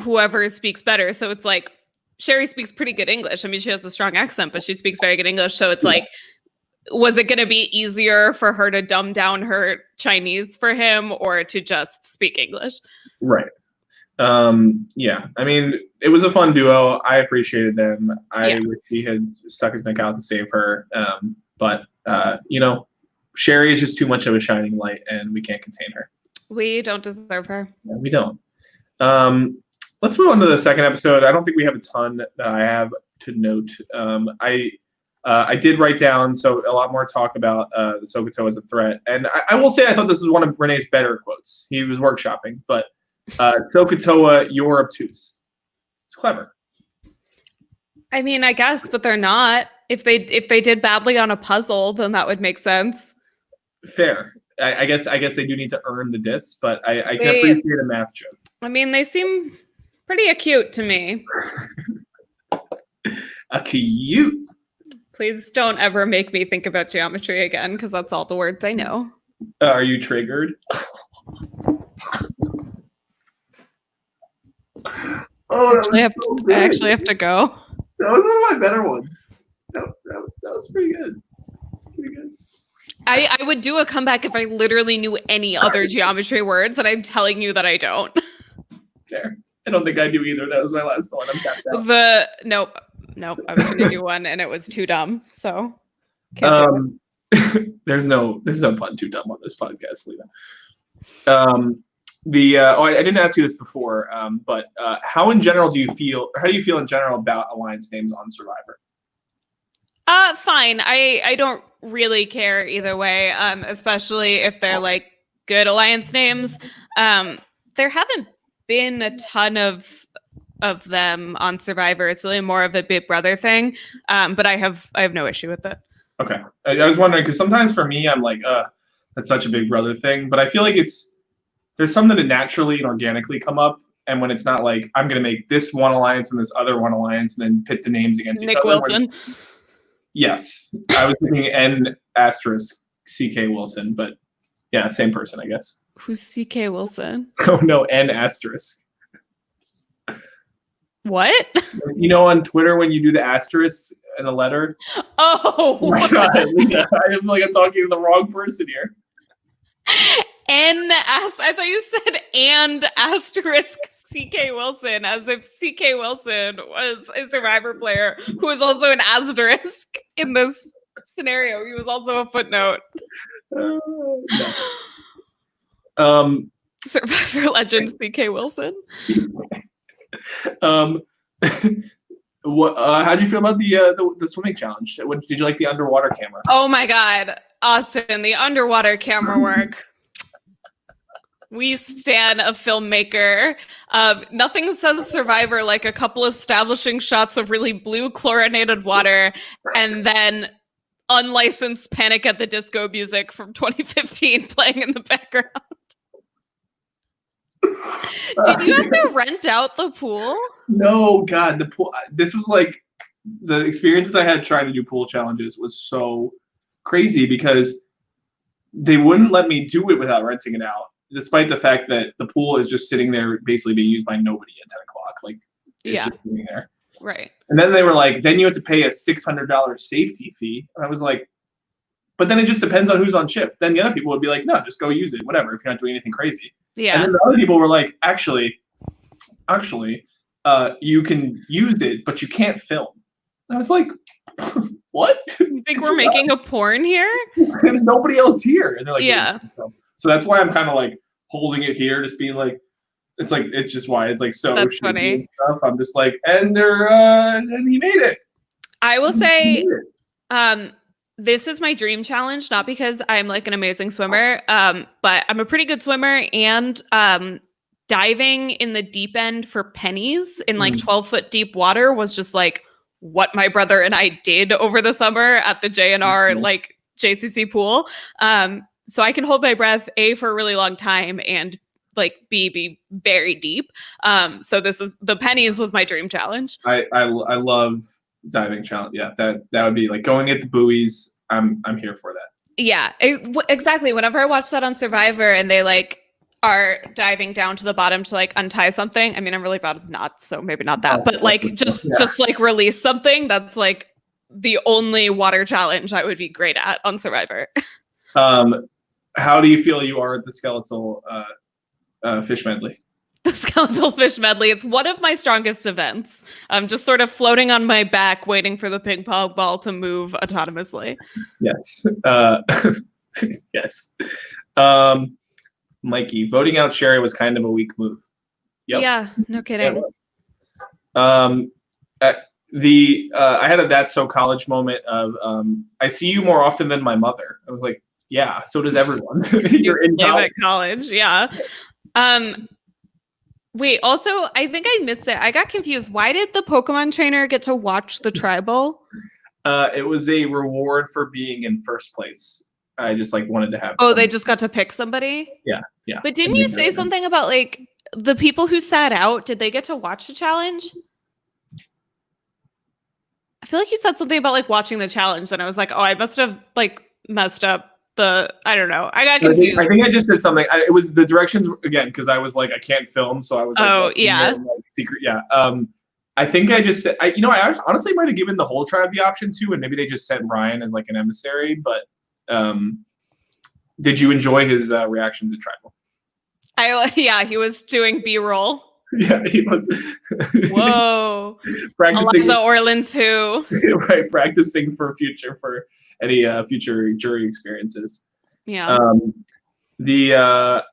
whoever speaks better. So it's like Sherry speaks pretty good English. I mean, she has a strong accent, but she speaks very good English. So it's like, was it going to be easier for her to dumb down her Chinese for him or to just speak English? Right. Yeah. I mean, it was a fun duo. I appreciated them. I wish he had stuck his neck out to save her. But Sherry is just too much of a shining light and we can't contain her. We don't deserve her. Yeah, we don't. Let's move on to the second episode. I don't think we have a ton that I have to note. I did write down a lot more talk about the Sokatoa as a threat. And I will say I thought this was one of Renee's better quotes. He was workshopping, but Sokatoa, you're obtuse. It's clever. I mean, I guess, but they're not. If they did badly on a puzzle, then that would make sense. Fair. I guess they do need to earn the diss, but I can They- appreciate a math joke. I mean, they seem pretty acute to me. Acute. Please don't ever make me think about geometry again, because that's all the words I know. Are you triggered? Oh, I actually have to go. That was one of my better ones. That was pretty good. That's pretty good. I would do a comeback if I literally knew any other geometry words, and I'm telling you that I don't. Fair. I don't think I do either. That was my last one. I'm tapped out. Nope. I was going to do one, and it was too dumb. So can't do it. There's no pun too dumb on this podcast, Lita. I didn't ask you this before, but how do you feel in general about alliance names on Survivor? Fine. I don't really care either way, especially if they're like good alliance names. There haven't been a ton of them on Survivor. It's really more of a Big Brother thing, but I have no issue with it. Okay, I was wondering because sometimes for me, I'm like, that's such a Big Brother thing, but I feel like there's some that naturally and organically come up, and when it's not like I'm gonna make this one alliance and this other one alliance, and then pit the names against each other. Nick Wilson. Yes, I was thinking N asterisk CK Wilson, but yeah, same person, I guess. Who's CK Wilson? Oh no, N asterisk. What? You know, on Twitter when you do the asterisk in a letter. Oh my God, Lita, I'm talking to the wrong person here. I thought you said and asterisk CK Wilson, as if CK Wilson was a Survivor player who was also an asterisk in this scenario. He was also a footnote. No. Survivor legend CK Wilson. How'd you feel about the swimming challenge? Did you like the underwater camera? Oh my God, Austin, the underwater camera work. We stan a filmmaker. Nothing says Survivor like a couple establishing shots of really blue chlorinated water and then unlicensed Panic at the Disco music from 2015 playing in the background. Did you have to rent out the pool? No, God, the pool. This was like the experiences I had trying to do pool challenges was so crazy because they wouldn't let me do it without renting it out, despite the fact that the pool is just sitting there basically being used by nobody at 10 o'clock. Like, it's just sitting there. Right. And then they were like, then you have to pay a $600 safety fee. And I was like, but then it just depends on who's on shift. Then the other people would be like, no, just go use it, whatever, if you're not doing anything crazy. Yeah. And then the other people were like, actually, you can use it, but you can't film. And I was like, what? You think we're making a porn here? There's nobody else here. And they're like, yeah. So that's why I'm kind of like holding it here, just being like, it's just why it's like so. That's funny. Stuff. I'm just like, and he made it. I will say, this is my dream challenge, not because I'm like an amazing swimmer, but I'm a pretty good swimmer, and diving in the deep end for pennies in like 12-foot deep water was just like what my brother and I did over the summer at the JNR like JCC pool. So I can hold my breath for a really long time and like be very deep. So the pennies was my dream challenge. I love diving challenge. Yeah, that would be like going at the buoys. I'm here for that. Yeah, exactly. Whenever I watch that on Survivor and they like are diving down to the bottom to like untie something. I mean, I'm really bad with knots, so maybe not that, but like just like release something. That's like the only water challenge I would be great at on Survivor. How do you feel you are at the skeletal fish medley? The skeletal fish medley. It's one of my strongest events. I'm just sort of floating on my back, waiting for the ping pong ball to move autonomously. Yes. Yes. Mikey, voting out Sherry was kind of a weak move. Yep. Yeah, no kidding. I had a That's So College moment of I see you more often than my mother. I was like, yeah, so does everyone. You're in college. Yeah. Wait, also, I think I missed it. I got confused. Why did the Pokemon trainer get to watch the tribal? It was a reward for being in first place. I just like wanted to have. Oh, they just got to pick somebody? Yeah. But didn't you say something about like the people who sat out? Did they get to watch the challenge? I feel like you said something about like watching the challenge, and I was like, oh, I must have like messed up I don't know. I got confused. I think I just said something. It was the directions again because I was like, I can't film, so I was like, oh yeah, like, secret, yeah. I think I just said, I honestly might have given the whole tribe the option too, and maybe they just sent Ryan as like an emissary. But did you enjoy his reactions at tribal? Yeah, he was doing B-roll. Yeah, he was. Whoa, practicing Eliza Orland's who? Right, practicing for any future jury experiences. Yeah. There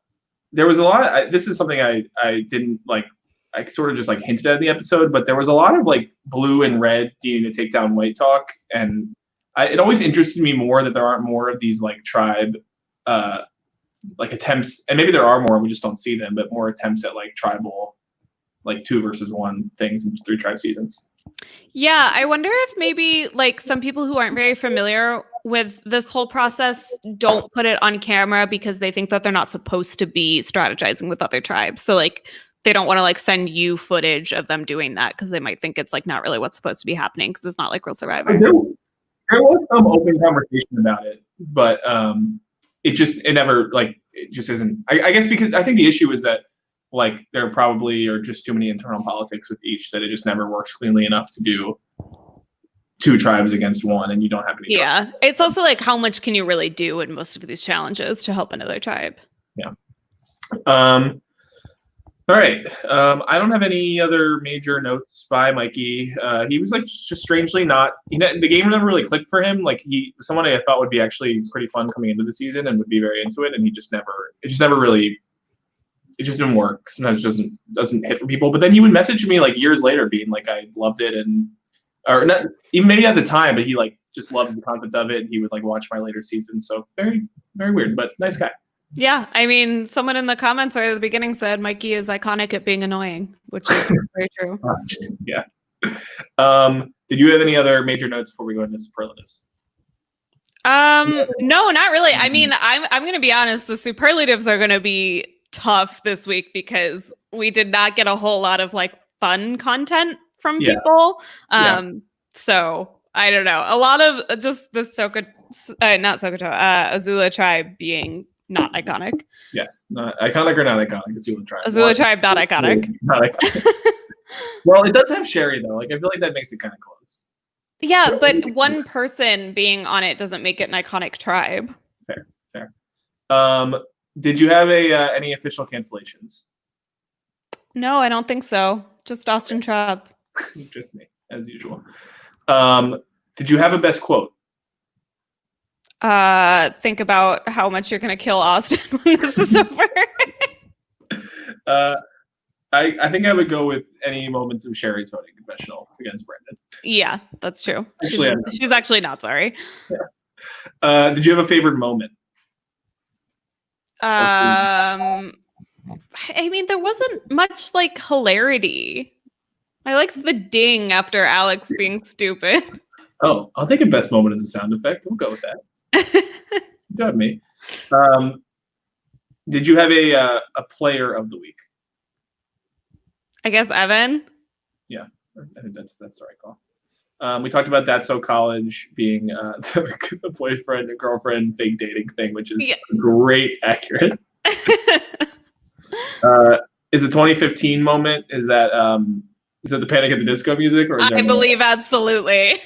was a lot. This is something I didn't like. I sort of just like hinted at in the episode, but there was a lot of like blue and red needing to take down white talk, and it always interested me more that there aren't more of these like tribe like attempts, and maybe there are more, we just don't see them, but more attempts at like tribal, like 2 versus 1 things in 3 tribe seasons. Yeah, I wonder if maybe like some people who aren't very familiar with this whole process don't put it on camera because they think that they're not supposed to be strategizing with other tribes. So like they don't want to like send you footage of them doing that because they might think it's like not really what's supposed to be happening because it's not like Real Survivor. There was some open conversation about it, but it just isn't. I guess because I think the issue is that like there probably are just too many internal politics with each that it just never works cleanly enough to do 2 tribes against 1, and you don't have any. Yeah, it's also like how much can you really do in most of these challenges to help another tribe? Yeah. All right. I don't have any other major notes by Mikey. He was like just strangely not. The game never really clicked for him. Like someone I thought would be actually pretty fun coming into the season and would be very into it, and it just never really. It just didn't work. Sometimes it doesn't hit for people. But then he would message me like years later, being like, "I loved it," or not even maybe at the time, but he like just loved the concept of it. And he would like watch my later seasons. So very, very weird, but nice guy. Yeah, I mean, someone in the comments right at the beginning said Mikey is iconic at being annoying, which is very true. Yeah. Did you have any other major notes before we go into superlatives? No, not really. I mean, I'm going to be honest. The superlatives are going to be tough this week because we did not get a whole lot of like fun content from people. So I don't know. A lot of just the Azula tribe being not iconic. Yeah, not iconic or not iconic. Azula tribe. Azula tribe not iconic. Not iconic. Well, it does have Sherry though. Like I feel like that makes it kind of close. Yeah, but one person being on it doesn't make it an iconic tribe. Fair. Did you have any official cancellations? No, I don't think so. Just Austin Traub. Just me, as usual. Did you have a best quote? Think about how much you're gonna kill Austin when this is over. I think I would go with any moments of Sherry's voting confessional against Brendan. Yeah, that's true. Actually, she's actually not sorry. Yeah. Did you have a favorite moment? I mean, there wasn't much like hilarity. I liked the ding after Alex being stupid. Oh, I'll take a best moment as a sound effect. We'll go with that. You got me. Did you have a player of the week? I guess Evan. Yeah, I think that's the right call. We talked about That's So College being the boyfriend and girlfriend fake dating thing, which is great accurate. Is the 2015 moment? Is that the Panic at the Disco music? Or I believe absolutely.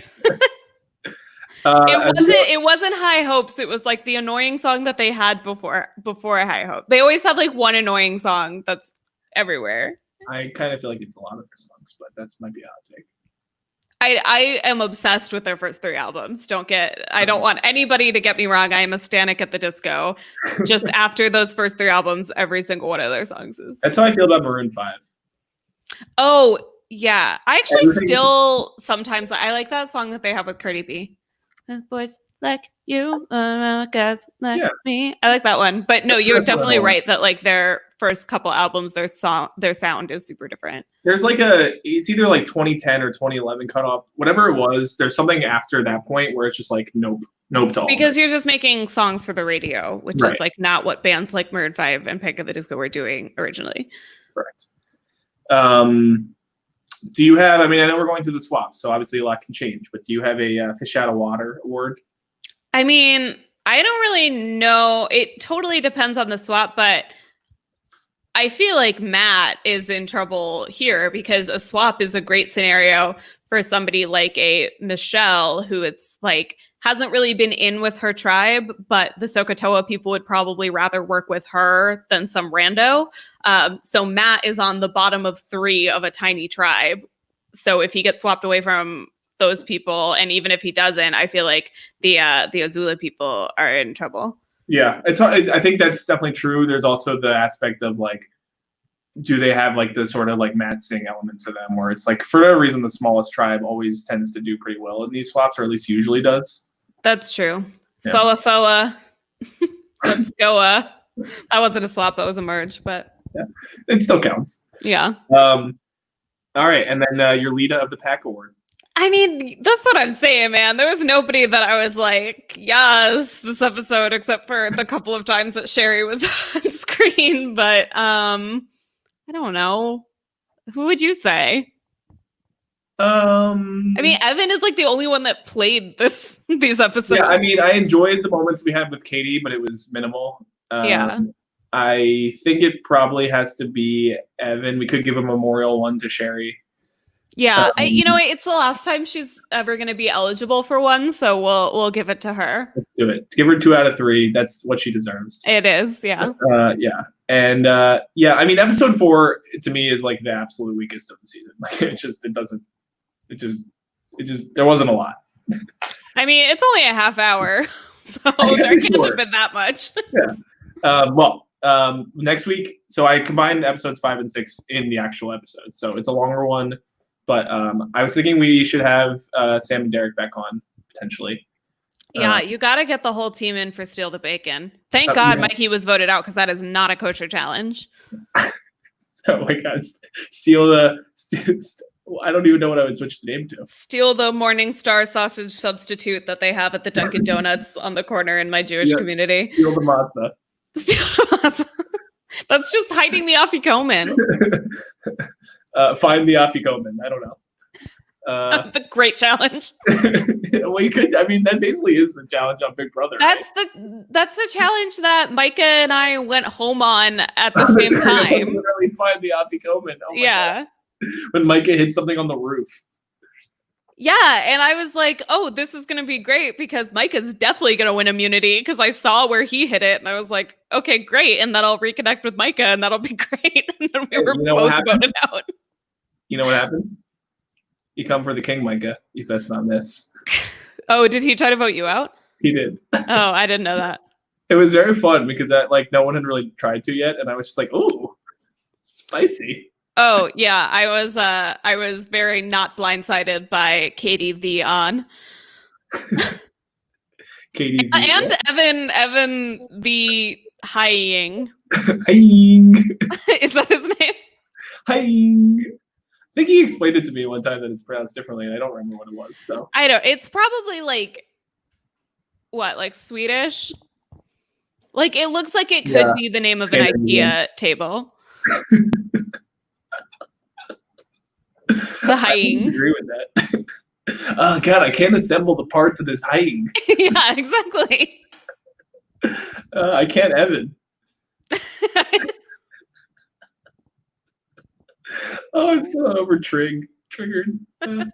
It wasn't High Hopes. It was like the annoying song that they had before High Hope. They always have like one annoying song that's everywhere. I kind of feel like it's a lot of their songs, but that's might be a hot take. I am obsessed with their first 3 albums. I don't want anybody to get me wrong. I am a Static at the Disco. Just after those first 3 albums, every single one of their songs is. That's how I feel about Maroon 5. Oh, yeah. I actually still sometimes I like that song that they have with Cardi B. Boys, like you, guys like Yeah. me. I like that one. But no, you're That's what I definitely want. right that like their first couple albums, their sound is super different. There's like it's either like 2010 or 2011 cutoff, whatever it was. There's something after that point where it's just like nope to all. Because you're just making songs for the radio, which Right. is like not what bands like Maroon 5 and Panic! At the Disco were doing originally. Correct. Do you have? I mean, I know we're going through the swaps, so obviously a lot can change. But do you have a fish out of water award? I mean, I don't really know. It totally depends on the swap, but I feel like Matt is in trouble here because a swap is a great scenario for somebody like a Michelle, who it's like hasn't really been in with her tribe, but the Sokatoa people would probably rather work with her than some rando. So Matt is on the bottom of 3 of a tiny tribe. So if he gets swapped away from those people, and even if he doesn't, I feel like the Azula people are in trouble. Yeah, I think that's definitely true. There's also the aspect of like, do they have like the sort of like Matt Sing element to them, where it's like for no reason the smallest tribe always tends to do pretty well in these swaps, or at least usually does. That's true. Yeah. Foa. Let's go. That wasn't a swap, that was a merge, but yeah, it still counts. Yeah. All right, and then your Lita of the Pack award. I mean, that's what I'm saying, man. There was nobody that I was like, yes, this episode, except for the couple of times that Sherry was on screen. But I don't know. Who would you say? I mean, Evan is like the only one that played these episodes. Yeah, I mean, I enjoyed the moments we had with Katie, but it was minimal. Yeah. I think it probably has to be Evan. We could give a memorial one to Sherry. Yeah, it's the last time she's ever going to be eligible for one, so we'll give it to her. Let's do it. Give her 2 out of 3. That's what she deserves. It is, yeah. Yeah, and I mean, episode 4 to me is like the absolute weakest of the season. Like there wasn't a lot. I mean, it's only a half hour, so there can't have been that much. Yeah. Next week, so I combined episodes 5 and 6 in the actual episode, so it's a longer one. But I was thinking we should have Sam and Derek back on potentially. Yeah, you got to get the whole team in for Steal the Bacon. Thank God Mikey was voted out, because that is not a kosher challenge. So my God, I don't even know what I would switch the name to. Steal the Morning Star sausage substitute that they have at the Dunkin' Donuts on the corner in my Jewish community. Steal the matzah. That's just hiding the afikoman. Find the afikoman. I don't know. The great challenge. Well, you could. I mean, that basically is the challenge on Big Brother. That's the challenge that Micah and I went home on at the same time. Literally find the afikoman. Oh yeah. God. When Micah hit something on the roof. Yeah, and I was like, oh, this is going to be great because Micah's definitely going to win immunity, because I saw where he hit it and I was like, okay, great. And then I'll reconnect with Micah and that'll be great. And then we were both voted out. You know what happened? You come for the king, Micah. You best not miss. Oh, did he try to vote you out? He did. Oh, I didn't know that. It was very fun because no one had really tried to yet. And I was just like, ooh, spicy. Oh yeah, I was very not blindsided by Katie the on. Katie and Evan the Hying. Hying. Is that his name? Hying. I think he explained it to me one time that it's pronounced differently, and I don't remember what it was. So I don't. It's probably like Swedish. Like it looks like it could be the name of an IKEA table. The Hying. I agree with that. Oh God, I can't assemble the parts of this Hying. Yeah, exactly. I can't Evan. Oh, I'm so triggered. All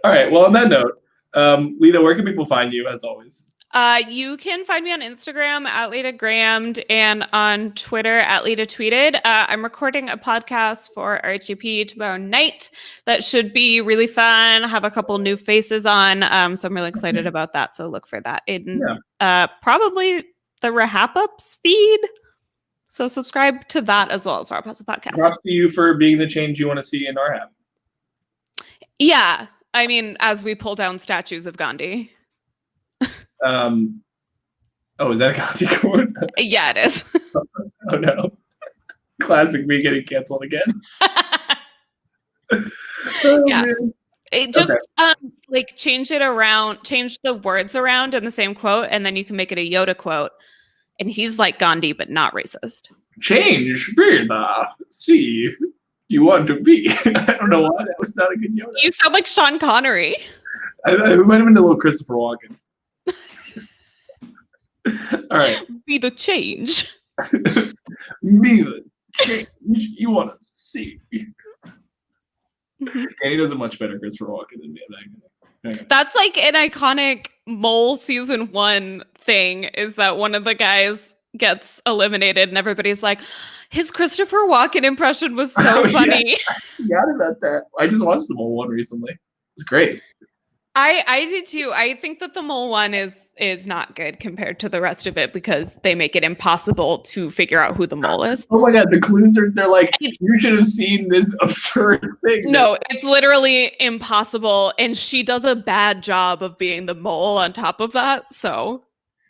right. Well, on that note, Lita, where can people find you as always? You can find me on Instagram at Lita Grammed and on Twitter at Lita Tweeted. I'm recording a podcast for RHGP tomorrow night. That should be really fun. I have a couple new faces on, so I'm really excited about that. So look for that in probably the Rahap-Ups feed. So subscribe to that as well as our podcast. Props to you for being the change you want to see in our app. Yeah. I mean, as we pull down statues of Gandhi. Oh, is that a Gandhi quote? Yeah, it is. Oh no. Classic me getting canceled again. Oh, Yeah. man. It just Okay. like change it around, change the words around in the same quote, and then you can make it a Yoda quote. And he's like Gandhi, but not racist. Change, be the see you want to be. I don't know why that was not a good Yoda. You sound like Sean Connery. I might have been a little Christopher Walken. All right. Be the change. Be the change you want to see. And he does a much better Christopher Walken than me. That's like an iconic Mole season 1 thing, is that one of the guys gets eliminated and everybody's like, his Christopher Walken impression was so funny. Yeah. I forgot about that. I just watched the Mole one recently. It's great. I did too. I think that the Mole one is not good compared to the rest of it because they make it impossible to figure out who the mole is. Oh my god, the clues they're like, you should have seen this absurd thing. No, it's literally impossible. And she does a bad job of being the mole on top of that. So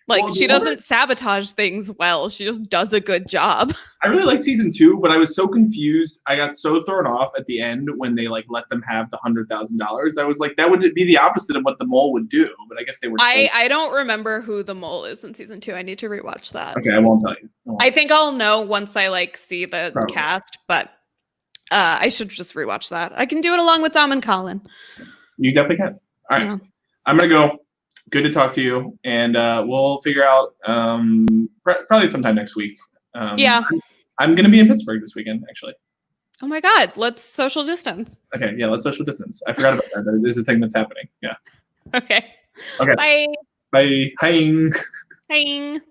like, well, she doesn't sabotage things well. She just does a good job. I really like season 2, but I was so confused. I got so thrown off at the end when they like let them have the $100,000. I was like, that would be the opposite of what the mole would do. But I guess they were. I don't remember who the mole is in season 2. I need to rewatch that. Okay, I won't tell you. I think I'll know once I like see the cast, but I should just rewatch that. I can do it along with Dom and Colin. You definitely can. All right, yeah. I'm gonna go. Good to talk to you, and we'll figure out probably sometime next week. Yeah. I'm going to be in Pittsburgh this weekend, actually. Oh my God, let's social distance. Okay, yeah, let's social distance. I forgot about that. That is a thing that's happening. Yeah. Okay. Okay. Bye. Bye. Hi. Hi.